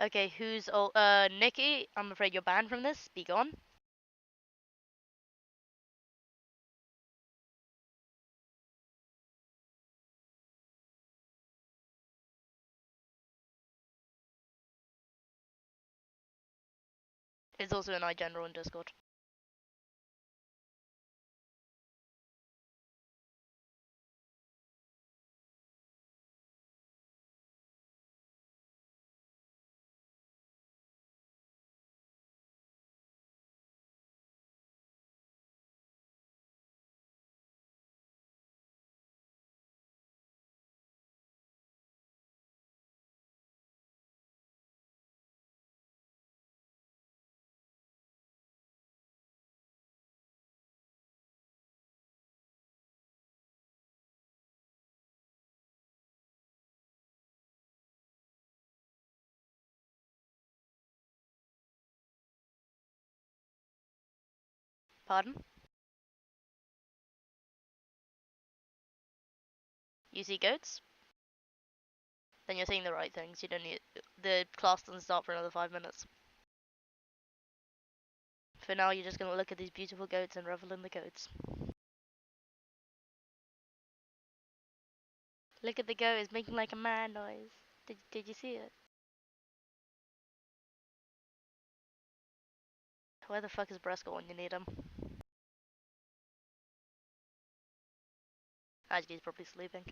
Okay, who's old? Nikki, I'm afraid you're banned from this. Be gone. It's also in iGeneral and Discord. Pardon? You see goats? Then you're saying the right things. You don't need. The class doesn't start for another 5 minutes. For now, you're just gonna look at these beautiful goats and revel in the goats. Look at the goat, it's making like a man noise. Did you see it? Where the fuck is Bresco when you need him? Actually, he's probably sleeping.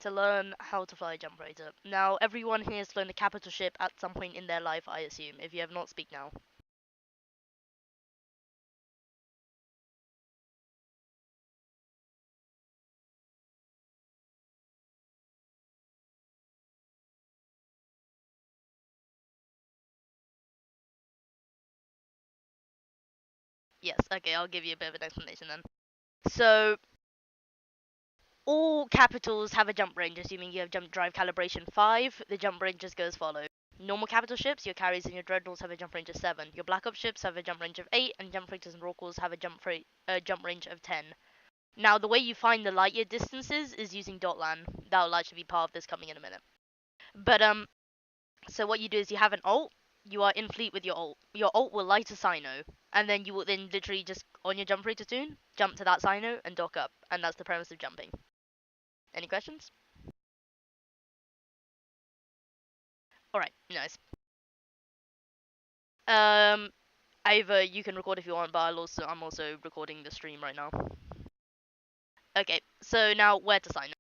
To learn how to fly a jump fighter. Now, everyone here has flown a capital ship at some point in their life, I assume. If you have not, speak now. Yes, okay, I'll give you a bit of an explanation then. So, all capitals have a jump range, assuming you have jump drive calibration 5. The jump range just goes follow. Normal capital ships, your carriers and your dreadnoughts have a jump range of 7. Your black ops ships have a jump range of 8, and jump freighters and rorquals have a jump range of 10. Now, the way you find the light year distances is using dotlan. That will actually be part of this coming in a minute. But so what you do is you have an alt. You are in fleet with your alt. Your alt will light a Sino, and then you will then literally just on your jump freighter soon jump to that Sino and dock up, and that's the premise of jumping. Any questions? All right, nice. Either you can record if you want, but I'm also recording the stream right now. Okay, so now where to sign up.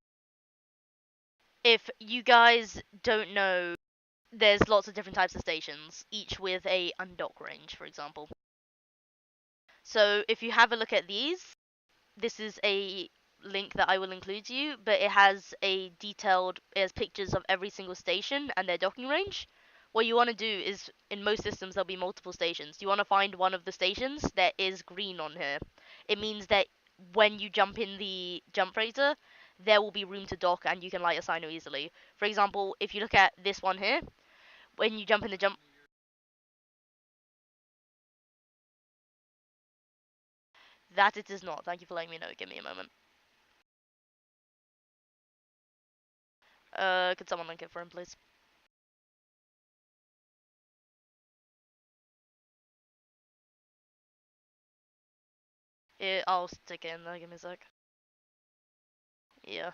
If you guys don't know, there's lots of different types of stations, each with a undock range, for example. So if you have a look at these, this is a link that I will include to you, but it has pictures of every single station and their docking range. What you want to do is, in most systems, there'll be multiple stations. You want to find one of the stations that is green on here. It means that when you jump in the jump freighter, there will be room to dock and you can light a Sino easily. For example, if you look at this one here, when you jump in the jump... That it is not. Thank you for letting me know. Give me a moment. Could someone link it for him, please? I'll stick it in there. Give me a sec. Yeah.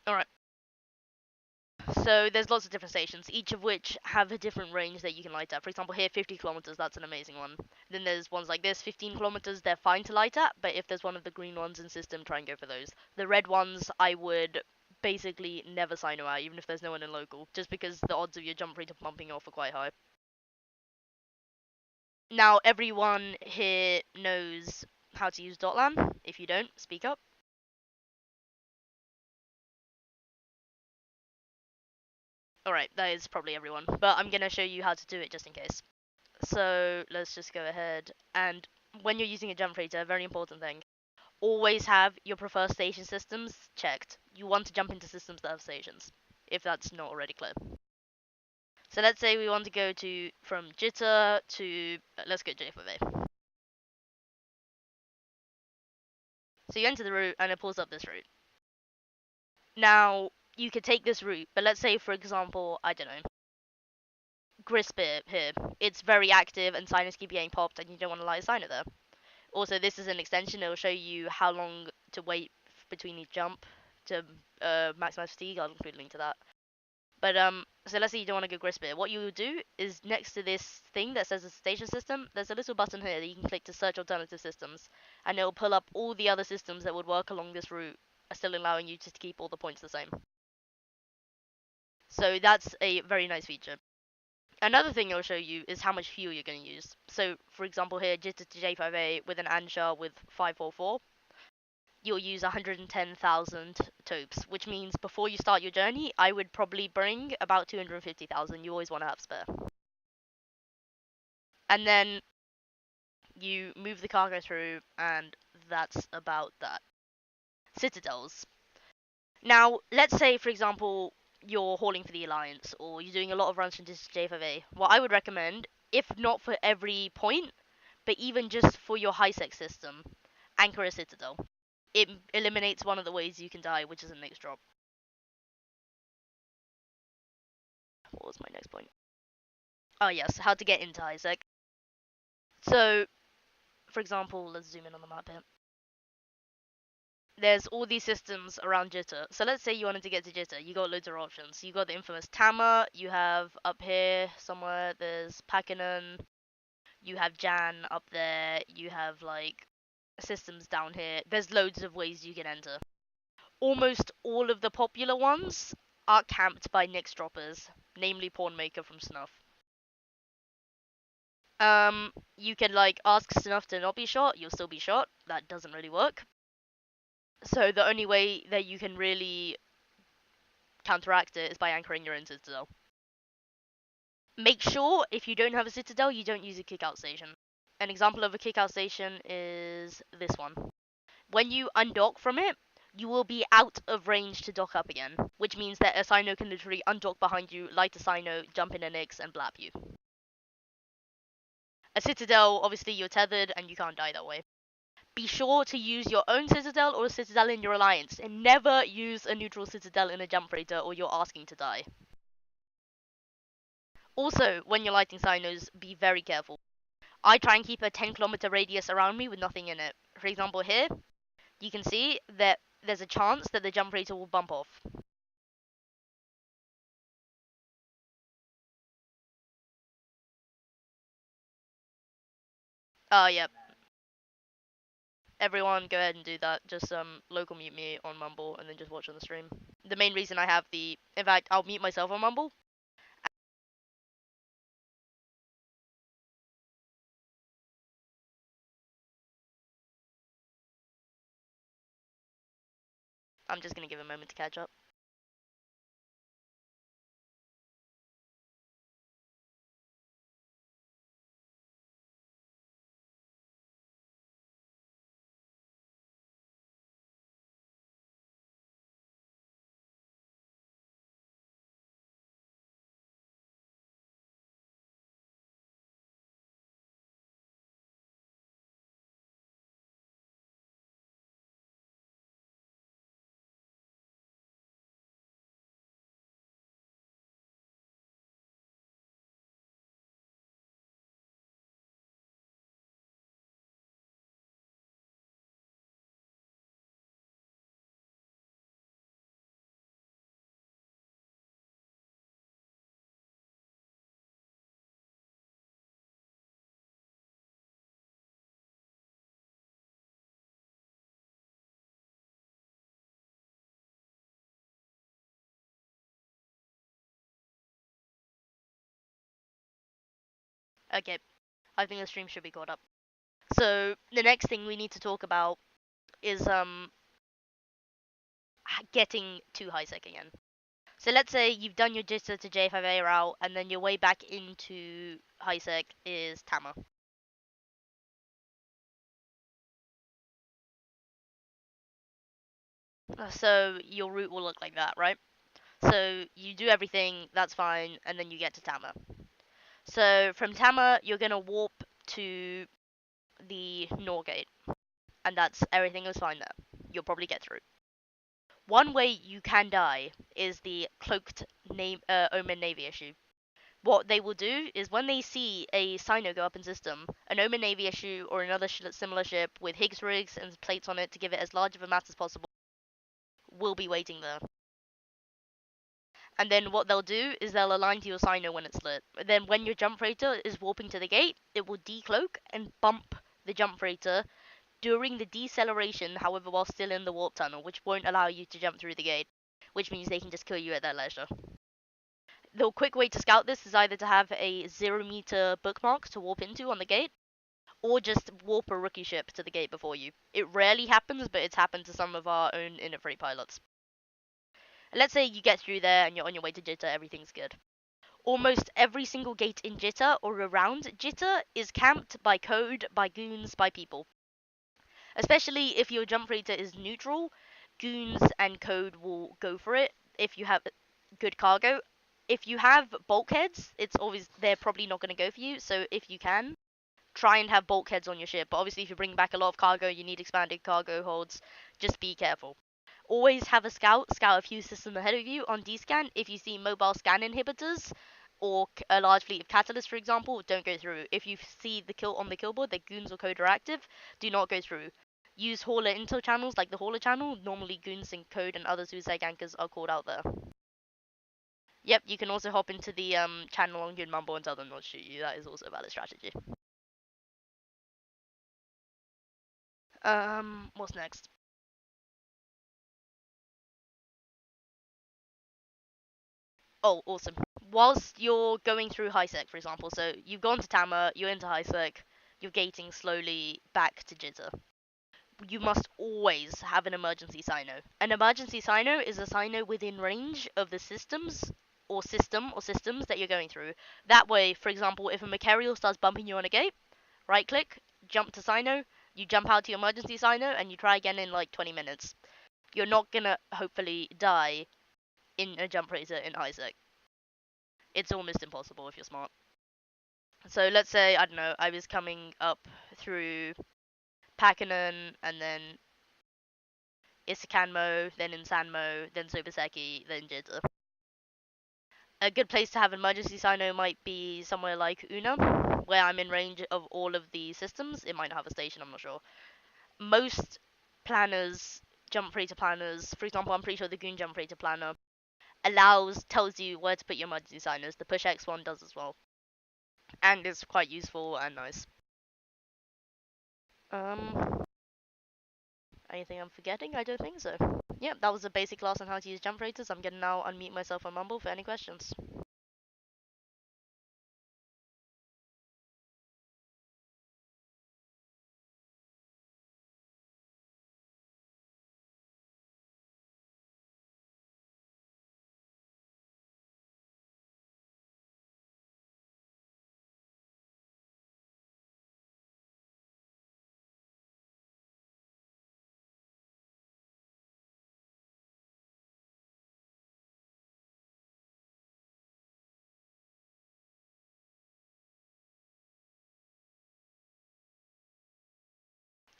Alright. So there's lots of different stations, each of which have a different range that you can light at. For example, here 50 kilometers, that's an amazing one. Then there's ones like this, 15 kilometers, they're fine to light at, but if there's one of the green ones in system, try and go for those. The red ones, I would basically never sign out, even if there's no one in local, just because the odds of your jump rate of pumping off are quite high. Now, everyone here knows how to use Dotlan. If you don't, speak up. Alright, that is probably everyone, but I'm gonna show you how to do it just in case. So let's just go ahead, and when you're using a jump freighter, a very important thing, always have your preferred station systems checked. You want to jump into systems that have stations, if that's not already clear. So let's say we want to go from Jitter to, let's go J5A. So you enter the route and it pulls up this route. Now, you could take this route, but let's say, for example, I don't know, Grisbit here. It's very active and signers keep getting popped and you don't want to light a signer there. Also, this is an extension. It will show you how long to wait between each jump to maximize fatigue. I'll include a link to that. But so let's say you don't want to go Grisbit. What you will do is next to this thing that says the station system, there's a little button here that you can click to search alternative systems, and it will pull up all the other systems that would work along this route, still allowing you to keep all the points the same. So that's a very nice feature. Another thing it'll show you is how much fuel you're going to use. So, for example, here, Jitter to J5A with an Ansha with 544, you'll use 110,000 topes, which means before you start your journey, I would probably bring about 250,000. You always want to have spare. And then you move the cargo through, and that's about that. Citadels. Now, let's say, for example, you're hauling for the Alliance, or you're doing a lot of runs from J5A. What I would recommend, if not for every point, but even just for your high-sec system, anchor a Citadel. It eliminates one of the ways you can die, which is a next drop. What was my next point? Oh yes, how to get into high-sec. So, for example, let's zoom in on the map here. There's all these systems around Jitter. So let's say you wanted to get to Jitter, you got loads of options. You got the infamous Tama, you have up here somewhere, there's Pakanen, you have Jan up there, you have like systems down here. There's loads of ways you can enter. Almost all of the popular ones are camped by Nyx droppers, namely Pawnmaker from Snuff. You can like ask Snuff to not be shot, you'll still be shot. That doesn't really work. So the only way that you can really counteract it is by anchoring your own citadel. Make sure if you don't have a citadel, you don't use a kickout station. An example of a kickout station is this one. When you undock from it, you will be out of range to dock up again, which means that a Cyno can literally undock behind you, light a Cyno, jump in a Nyx, and blap you. A citadel, obviously you're tethered and you can't die that way. Be sure to use your own citadel or a citadel in your alliance, and never use a neutral citadel in a jump freighter or you're asking to die. Also, when you're lighting Cynos, be very careful. I try and keep a 10-kilometer radius around me with nothing in it. For example, here, you can see that there's a chance that the jump freighter will bump off. Yep. Everyone, go ahead and do that. Just local mute me on Mumble and then just watch on the stream. The main reason I have in fact, I'll mute myself on Mumble. I'm just gonna give a moment to catch up. Okay, I think the stream should be caught up. So the next thing we need to talk about is getting to HiSec again. So let's say you've done your Jitter to J5A route, and then your way back into HiSec is Tama. So your route will look like that, right? So you do everything, that's fine, and then you get to Tama. So from Tama, you're gonna warp to the Norgate, and that's everything is fine there. You'll probably get through. One way you can die is the cloaked Omen Navy issue. What they will do is when they see a Cyno go up in system, an Omen Navy issue or another similar ship with Higgs rigs and plates on it to give it as large of a mass as possible will be waiting there. And then what they'll do is they'll align to your Cyno when it's lit. Then when your jump freighter is warping to the gate, it will decloak and bump the jump freighter during the deceleration, however, while still in the warp tunnel, which won't allow you to jump through the gate, which means they can just kill you at their leisure. The quick way to scout this is either to have a 0-meter bookmark to warp into on the gate, or just warp a rookie ship to the gate before you. It rarely happens, but it's happened to some of our own inner freight pilots. Let's say you get through there and you're on your way to Jitter, everything's good. Almost every single gate in Jitter or around Jitter is camped by code, by goons, by people. Especially if your jump freighter is neutral, goons and code will go for it if you have good cargo. If you have bulkheads, it's always they're probably not going to go for you. So if you can, try and have bulkheads on your ship. But obviously, if you bring back a lot of cargo, you need expanded cargo holds. Just be careful. Always have a scout a few systems ahead of you on D-scan. If you see mobile scan inhibitors or a large fleet of catalysts, for example, don't go through. If you see the kill on the kill board that goons or code are active, do not go through. Use hauler intel channels like the hauler channel. Normally, goons and code and other Zuzag anchors are called out there. Yep, you can also hop into the channel on Good Mumble and tell them not to shoot you. That is also a valid strategy. What's next? Oh, awesome. Whilst you're going through HiSec, for example, so you've gone to Tama, you're into HiSec, you're gating slowly back to Jitter. you must always have an emergency Sino. An emergency Sino is a Sino within range of the systems or systems that you're going through. That way, for example, if a Machariel starts bumping you on a gate, right click, jump to Sino, you jump out to your emergency Sino, and you try again in like 20 minutes. You're not gonna hopefully die in a jump razor in Isaac. It's almost impossible if you're smart. So let's say, I don't know, I was coming up through Pakanon and then Isakanmo, then Insanmo, then Sobaseki, then Jitter. A good place to have an emergency Sino might be somewhere like Una, where I'm in range of all of the systems. It might not have a station, I'm not sure. Most planners, jump freighter planners, for example, I'm pretty sure the Goon jump freighter planner tells you where to put your emergency signers. The Push X one does as well. And it's quite useful and nice. Anything I'm forgetting? I don't think so. Yep, that was a basic class on how to use jump freighters. I'm gonna now unmute myself and mumble for any questions.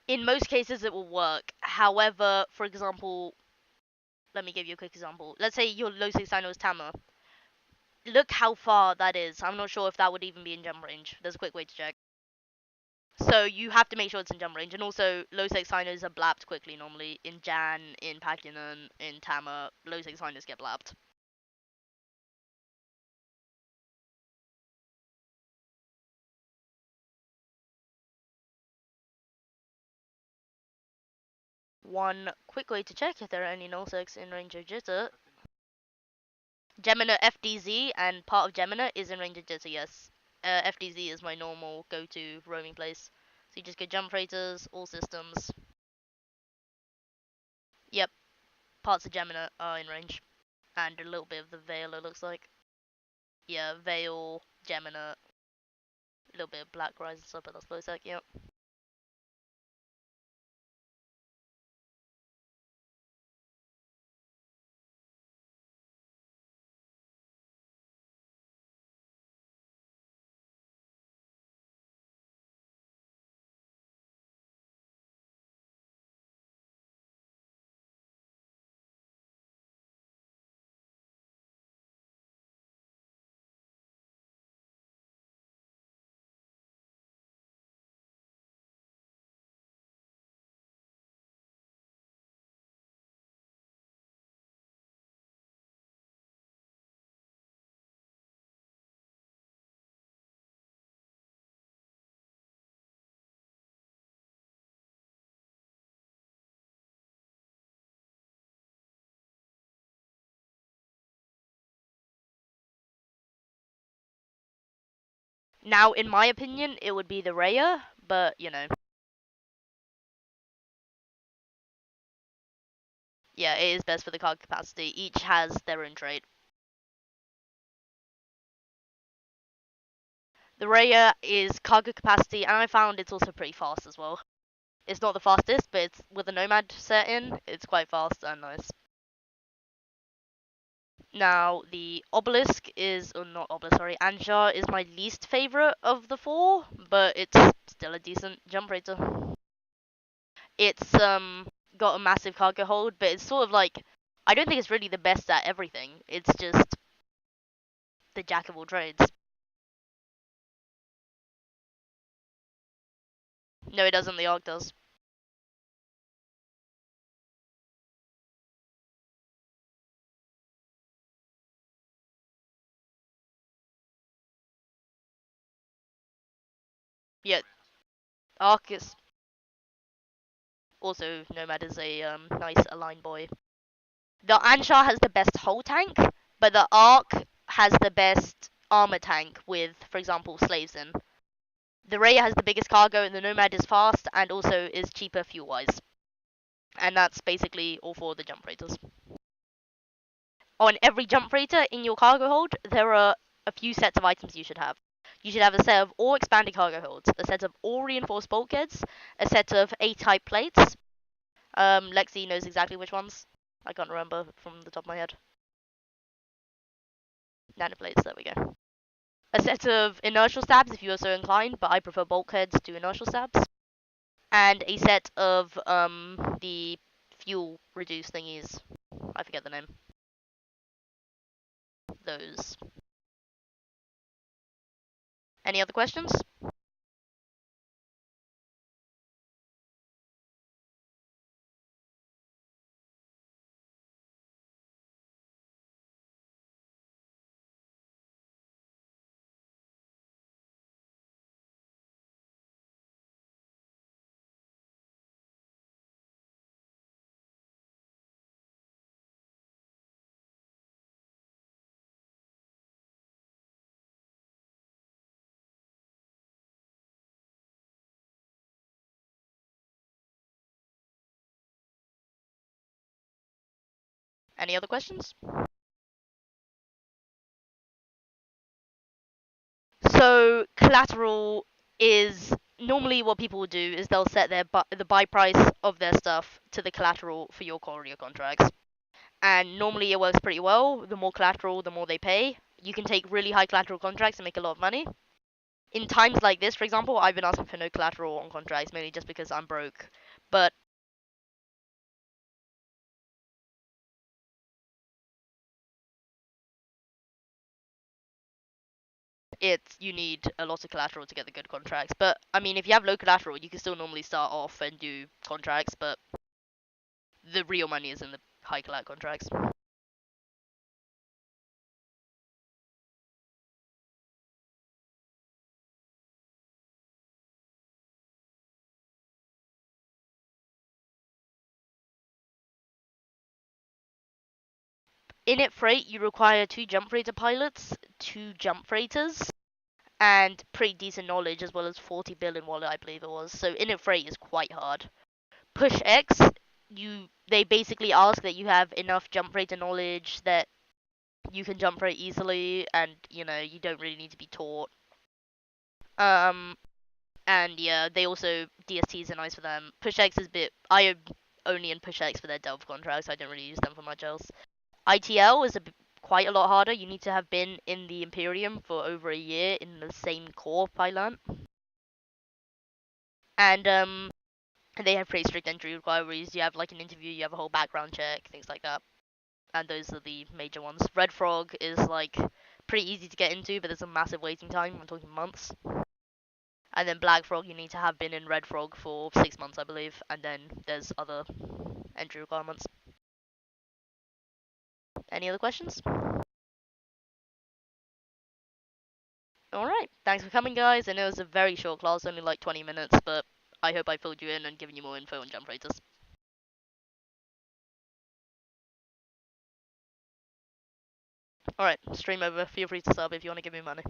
In most cases, it will work. However, for example, let me give you a quick example. Let's say your low 6 Sino is Tama. Look how far that is. I'm not sure if that would even be in jump range. There's a quick way to check. So you have to make sure it's in jump range. And also, low 6 Sinos are blapped quickly normally. In Jan, in Pakinan, in Tama, low 6 Sinos get blapped. One quick way to check if there are any null 6 in range of Jitter. Gemina FDZ and part of Gemina is in range of Jitter, yes. FDZ is my normal go-to roaming place. So you just go jump freighters, all systems. Yep, parts of Gemina are in range. And a little bit of the Veil, it looks like. Yeah, Veil, Gemina, a little bit of Black Rise and stuff, but that's close, yep. Now, in my opinion, it would be the Raya, but, you know. Yeah, it is best for the card capacity. Each has their own trait. The Raya is cargo capacity, and I found it's also pretty fast as well. It's not the fastest, but it's with the Nomad set in, it's quite fast and nice. Now, the Obelisk is, or not Obelisk, sorry, Anjar is my least favorite of the four, but it's still a decent jump freighter. It's got a massive cargo hold, but it's sort of like, I don't think it's really the best at everything. It's just the jack of all trades. No, it doesn't. The Arc does. Yeah, Arc is also Nomad is a nice aligned boy. The Anshar has the best hull tank, but the Arc has the best armor tank with, for example, slaves in. The Raya has the biggest cargo, and the Nomad is fast and also is cheaper fuel-wise. And that's basically all for the jump freighters. On every jump freighter in your cargo hold, there are a few sets of items you should have. You should have a set of all expanded cargo holds, a set of all reinforced bulkheads, a set of A-type plates. Lexi knows exactly which ones. I can't remember from the top of my head. Nanoplates, there we go. A set of inertial stabs if you are so inclined, but I prefer bulkheads to inertial stabs. And a set of the fuel reduced thingies. I forget the name. Those. Any other questions? Any other questions? So collateral is normally what people will do is they'll set the buy price of their stuff to the collateral for your courier contracts. And normally it works pretty well. The more collateral, the more they pay. You can take really high collateral contracts and make a lot of money. In times like this, for example, I've been asking for no collateral on contracts mainly just because I'm broke. But you need a lot of collateral to get the good contracts. But I mean, if you have low collateral, you can still normally start off and do contracts. But the real money is in the high collateral contracts. In it freight, you require 2 jump freighter pilots, 2 jump freighters, and pretty decent knowledge as well as 40 billion wallet, I believe it was. So in it freight is quite hard. Push X, they basically ask that you have enough jump freighter knowledge that you can jump freight easily, and you don't really need to be taught. Um, and yeah, they also DSTs are nice for them. Push X is a bit. I am only in Push X for their Delve contracts. I don't really use them for much else. ITL is quite a lot harder. You need to have been in the Imperium for over a year in the same corps, I learned. And they have pretty strict entry requirements. You have like an interview, you have a whole background check, things like that. And those are the major ones. Red Frog is like pretty easy to get into, but there's a massive waiting time. I'm talking months. And then Black Frog, you need to have been in Red Frog for 6 months, I believe. And then there's other entry requirements. Any other questions? Alright, thanks for coming, guys. I know it was a very short class, only like 20 minutes, but I hope I filled you in and given you more info on jump freighters. Alright, stream over. Feel free to sub if you want to give me money.